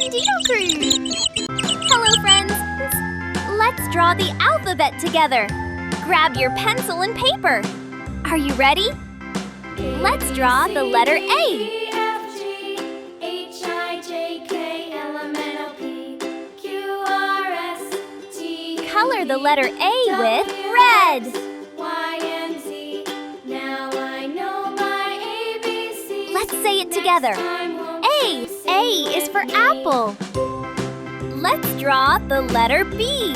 Fun Doodle Crew! Hello, friends! Let's draw the alphabet together. Grab your pencil and paper. Are you ready? Let's draw the letter A. Color the letter A with red. Let's say it together. A. A is for apple. Let's draw the letter B.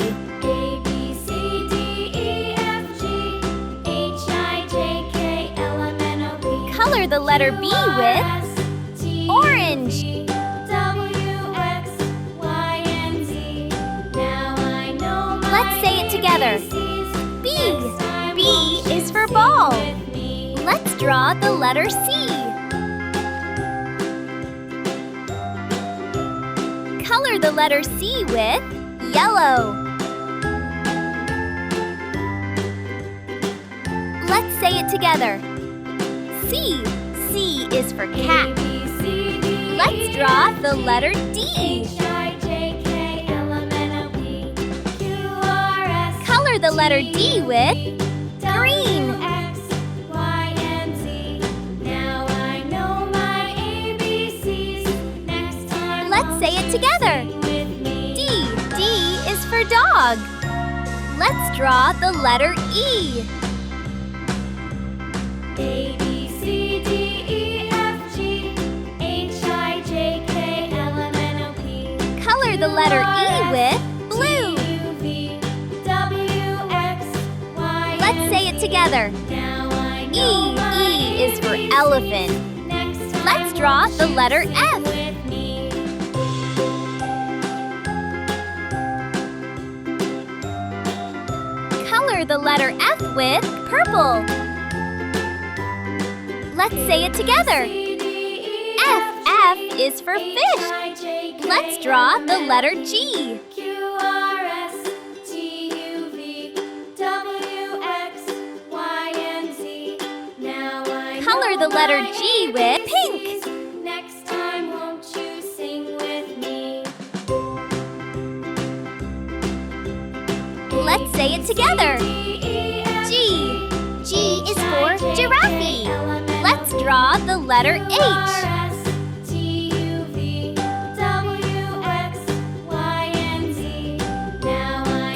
Color the letter B with orange. Let's say it together. B. B is for ball. Let's draw the letter C. Color the letter C with yellow. Let's say it together. C. C is for cat. Let's draw the letter D. Color the letter D with green. Let's say it together. D. D is for dog. Let's draw the letter E. A, B, C, D, E, F, G, H, I, J, K, L, M, N, O, P. Color the letter E with blue. Let's say it together. E. E is for elephant. Let's draw the letter F. Color the letter F with purple. Let's say it together. F. F is for fish. Let's draw the letter G. Color the letter G with pink. Next time, won't you sing with me? Let's say it together. G. G is for giraffe. Let's draw the letter H.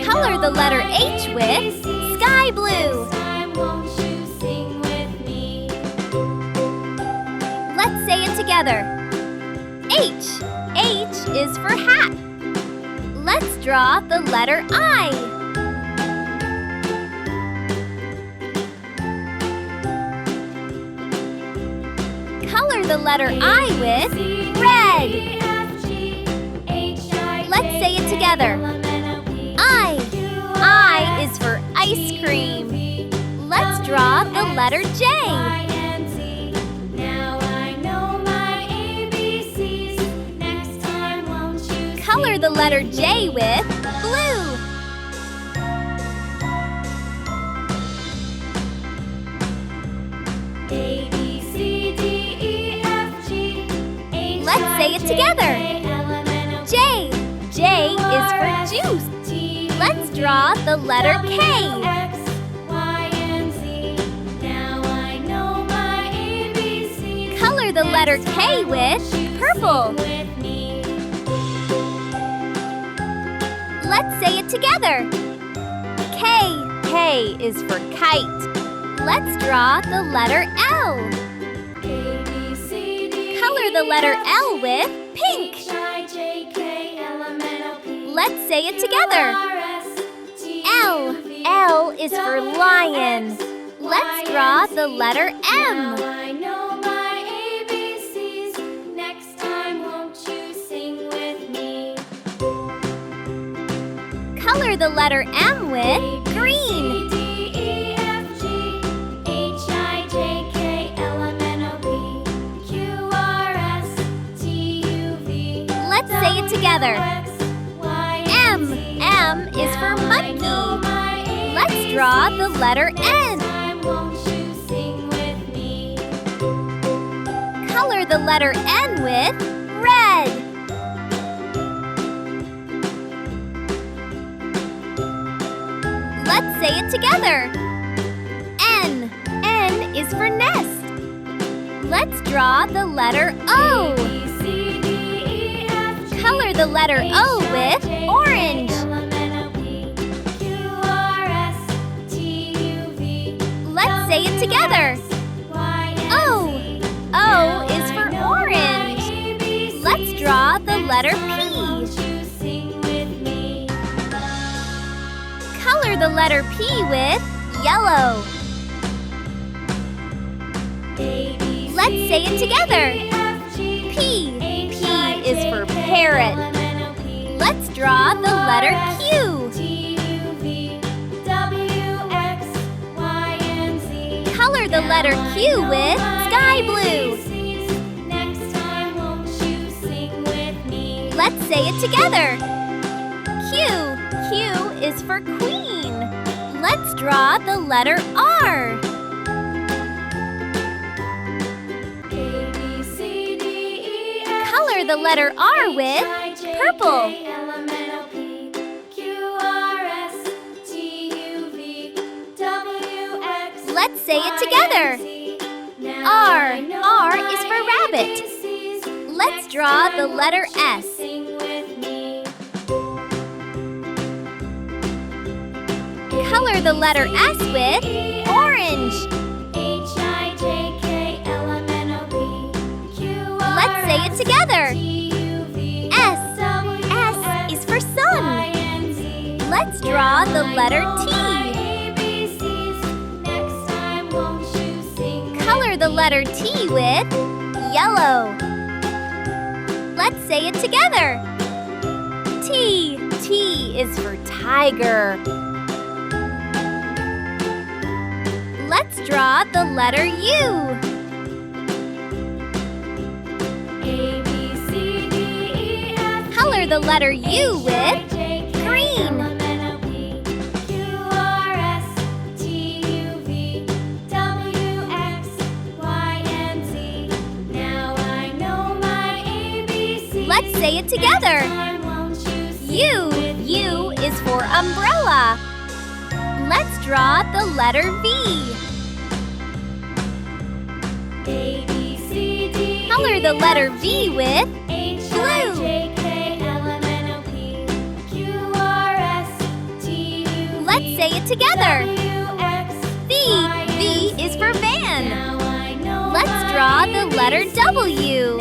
Color the letter H with sky blue. Let's say it together. H. H is for hat. Let's draw the letter I. Color the letter I with red. Let's say it together. I is for ice cream. Let's draw the letter J. Color the letter J with blue. A, B, C, D, E, F, G, H, let's say it together. J. J is for juice. Let's draw the letter K. Color the letter K with purple. Let's say it together. K. K is for kite. Let's draw the letter L. Color the letter L with pink. Let's say it together. L. L is for lion. Let's draw the letter M. Color the letter M with green. Let's say it together. M. M is for monkey. Let's draw the letter N. Color the letter N with red. say it together. N. N is for nest. Let's draw the letter O. Color the letter O with orange. Let's say it together. O. O is for orange. Let's draw the letter P. Color the letter P with yellow. Let's say it together. P. P is for parrot. Let's draw the letter Q. Color the letter Q with sky blue. Let's say it together. Q. Q is for queen. Let's draw the letter R. Color the letter R with purple. Let's say it together. R. R is for rabbit. Let's draw the letter S. Color the letter S with orange. Let's say it together. S. S is for sun. Let's draw the letter T. Color the letter T with yellow. Let's say it together. T. T is for tiger. Let's draw the letter U. Color the letter U with green. Let's say it together. U. U is for umbrella. Let's draw the letter V. Color the letter V with blue. Let's say it together. V. V is for van. Let's draw the letter W.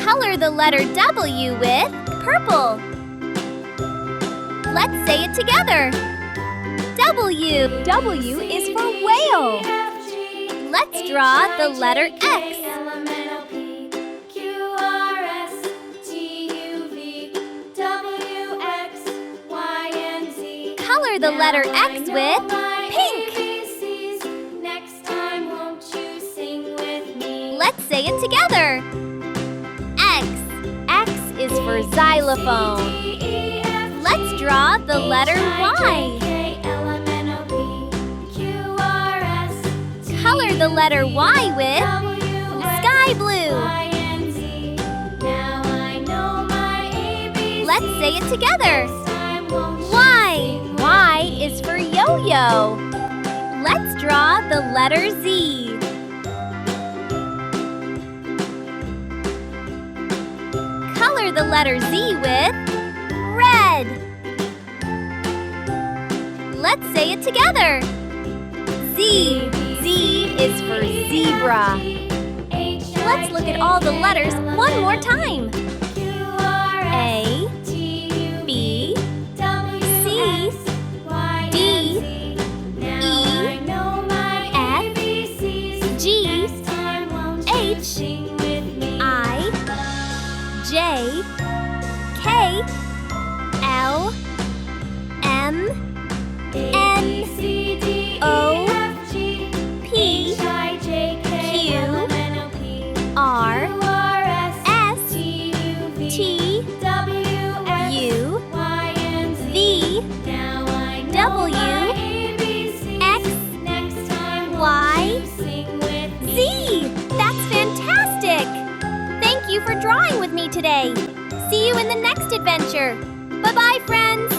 Color the letter W with purple. Let's say it together. W. W is for whale. Let's draw the letter X. Color the letter X with pink. Let's say it together. X. X is for xylophone. Let's draw the letter Y. Color the letter Y with sky blue. Let's say it together. Y. Y is for yo-yo. Let's draw the letter Z. Color the letter Z with red. Let's say it together. Z. Z is for zebra. Let's look at all the letters one more time. A, B, C, D, E, F, G, H, I, J, K, L, M, N, O, P, Q, R, S, T, U, V, W, X, Y, Z. That's fantastic! Thank you for drawing with me today. See you in the next adventure. Bye-bye, friends!